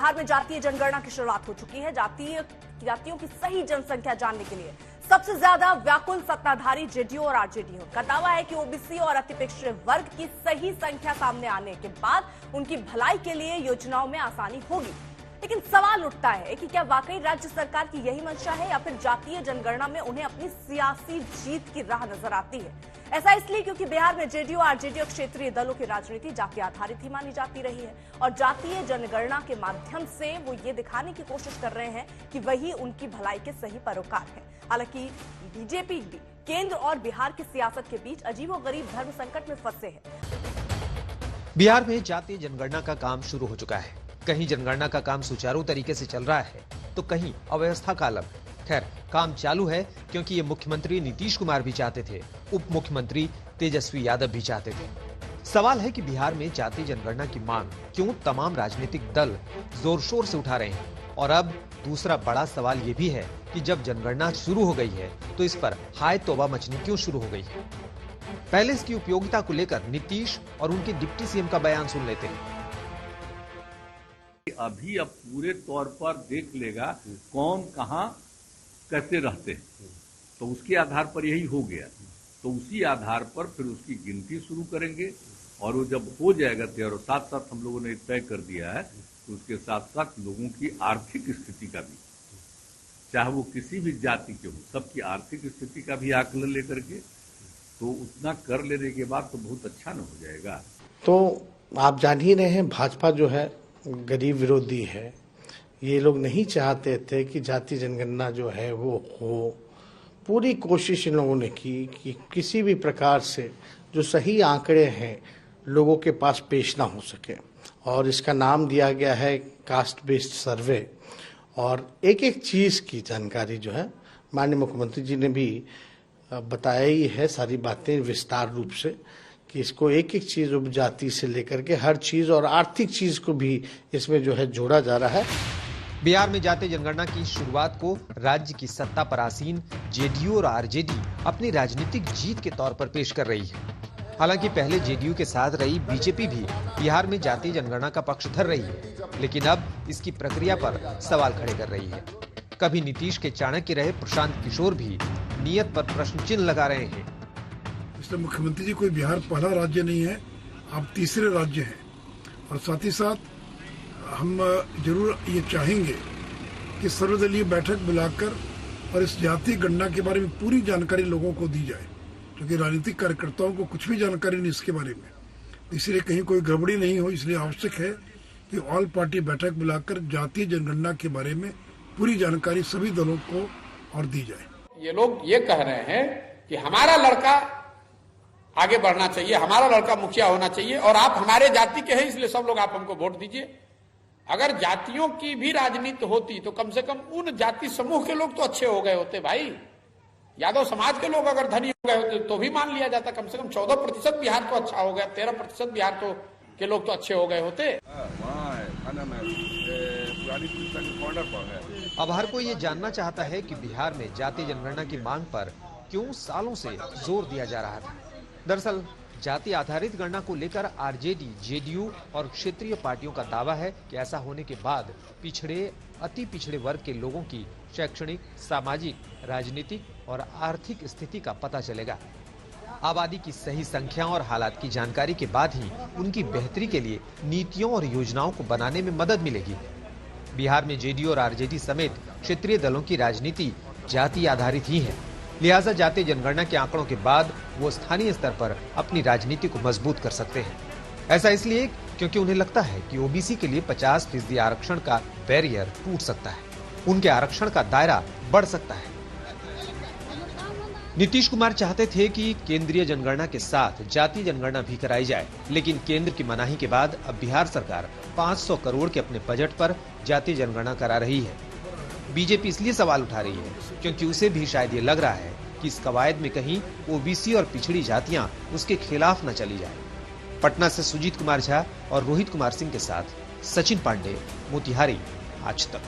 बिहार में जातीय जनगणना की शुरुआत हो चुकी है। जातियों की सही जनसंख्या जानने के लिए सबसे ज्यादा व्याकुल सत्ताधारी जेडीयू और आरजेडी है। उनका दावा है कि ओबीसी और अति पिछड़े वर्ग की सही संख्या सामने आने के बाद उनकी भलाई के लिए योजनाओं में आसानी होगी। लेकिन सवाल उठता है कि क्या वाकई राज्य सरकार की यही मंशा है या फिर जातीय जनगणना में उन्हें अपनी सियासी जीत की राह नजर आती है। ऐसा इसलिए क्योंकि बिहार में जेडीयू आरजेडी और क्षेत्रीय दलों की राजनीति जाति आधारित ही मानी जाती रही है और जातीय जनगणना के माध्यम से वो ये दिखाने की कोशिश कर रहे हैं कि वही उनकी भलाई के सही पैरोकार है। हालांकि बीजेपी भी केंद्र और बिहार की सियासत के बीच अजीबोगरीब धर्म संकट में फंसे हैं। बिहार में जातीय जनगणना का काम शुरू हो चुका है। कहीं जनगणना का काम सुचारू तरीके से चल रहा है तो कहीं अव्यवस्था का आलम। खैर, काम चालू है क्योंकि ये मुख्यमंत्री नीतीश कुमार भी चाहते थे, उप मुख्यमंत्री तेजस्वी यादव भी चाहते थे। सवाल है कि बिहार में जातीय जनगणना की मांग क्यों तमाम राजनीतिक दल जोर शोर से उठा रहे हैं। और अब दूसरा बड़ा सवाल ये भी है कि जब जनगणना शुरू हो गई है तो इस पर हाय तौबा मचनी क्यों शुरू हो गई है। पहले इसकी उपयोगिता को लेकर नीतीश और उनके डिप्टी सीएम का बयान सुन लेते हैं। अभी अब पूरे तौर पर देख लेगा कौन कहां कैसे रहते हैं, तो उसके आधार पर यही हो गया। तो उसी आधार पर फिर उसकी गिनती शुरू करेंगे और वो जब हो जाएगा तैयार, और साथ साथ हम लोगों ने तय कर दिया है तो उसके साथ साथ लोगों की आर्थिक स्थिति का भी, चाहे वो किसी भी जाति के हो, सबकी आर्थिक स्थिति का भी आकलन लेकर के तो उतना कर लेने के बाद तो बहुत अच्छा न हो जाएगा। तो आप जान ही रहे हैं, भाजपा जो है गरीब विरोधी है। ये लोग नहीं चाहते थे कि जाति जनगणना जो है वो हो। पूरी कोशिश इन लोगों ने की कि किसी भी प्रकार से जो सही आंकड़े हैं लोगों के पास पेश ना हो सके, और इसका नाम दिया गया है कास्ट बेस्ड सर्वे। और एक एक चीज़ की जानकारी जो है माननीय मुख्यमंत्री जी ने भी बताया ही है, सारी बातें विस्तार रूप से, कि इसको एक एक चीज उपजाति से लेकर के हर चीज और आर्थिक चीज को भी इसमें जो है जोड़ा जा रहा है। बिहार में जातीय जनगणना की शुरुआत को राज्य की सत्ता पर आसीन जेडीयू और आरजेडी अपनी राजनीतिक जीत के तौर पर पेश कर रही है। हालांकि पहले जेडीयू के साथ रही बीजेपी भी बिहार में जातीय जनगणना का पक्ष धर रही है, लेकिन अब इसकी प्रक्रिया पर सवाल खड़े कर रही है। कभी नीतीश के चाणक्य रहे प्रशांत किशोर भी नियत पर प्रश्न चिन्ह लगा रहे हैं। इसलिए मुख्यमंत्री जी कोई बिहार पहला राज्य नहीं है, आप तीसरे राज्य हैं। और साथ ही साथ हम जरूर ये चाहेंगे कि सर्वदलीय बैठक बुलाकर और इस जातीय गणना के बारे में पूरी जानकारी लोगों को दी जाए, क्योंकि राजनीतिक कार्यकर्ताओं को कुछ भी जानकारी नहीं इसके बारे में। इसलिए कहीं कोई गड़बड़ी नहीं हो, इसलिए आवश्यक है कि ऑल पार्टी बैठक बुलाकर जातीय जनगणना के बारे में पूरी जानकारी सभी दलों को और दी जाए। ये लोग ये कह रहे हैं कि हमारा लड़का आगे बढ़ना चाहिए, हमारा लड़का मुखिया होना चाहिए और आप हमारे जाति के हैं इसलिए सब लोग आप हमको वोट दीजिए। अगर जातियों की भी राजनीति होती तो कम से कम उन जाति समूह के लोग तो अच्छे हो गए होते भाई। यादव समाज के लोग अगर धनी हो गए होते तो भी मान लिया जाता। कम से कम 14% बिहार तो अच्छा हो गया, 13% बिहार तो के लोग तो अच्छे हो गए होते। अब हर कोई ये जानना चाहता है कि बिहार में जातीय जनगणना की मांग पर क्यों सालों से जोर दिया जा रहा था। दरअसल जाति आधारित गणना को लेकर आरजेडी, जेडीयू और क्षेत्रीय पार्टियों का दावा है कि ऐसा होने के बाद पिछड़े, अति पिछड़े वर्ग के लोगों की शैक्षणिक, सामाजिक, राजनीतिक और आर्थिक स्थिति का पता चलेगा। आबादी की सही संख्या और हालात की जानकारी के बाद ही उनकी बेहतरी के लिए नीतियों और योजनाओं को बनाने में मदद मिलेगी। बिहार में जेडीयू और आरजेडी समेत क्षेत्रीय दलों की राजनीति जाति आधारित ही है, लिहाजा जातीय जनगणना के आंकड़ों के बाद वो स्थानीय स्तर पर अपनी राजनीति को मजबूत कर सकते हैं। ऐसा इसलिए क्योंकि उन्हें लगता है कि ओबीसी के लिए 50% आरक्षण का बैरियर टूट सकता है, उनके आरक्षण का दायरा बढ़ सकता है। नीतीश कुमार चाहते थे कि केंद्रीय जनगणना के साथ जातीय जनगणना भी कराई जाए, लेकिन केंद्र की मनाही के बाद अब बिहार सरकार 500 करोड़ के अपने बजट पर जातीय जनगणना करा रही है। बीजेपी इसलिए सवाल उठा रही है क्योंकि उसे भी शायद ये लग रहा है कि इस कवायद में कहीं ओबीसी और पिछड़ी जातियां उसके खिलाफ न चली जाए। पटना से सुजीत कुमार झा और रोहित कुमार सिंह के साथ सचिन पांडे, मोतिहारी, आज तक।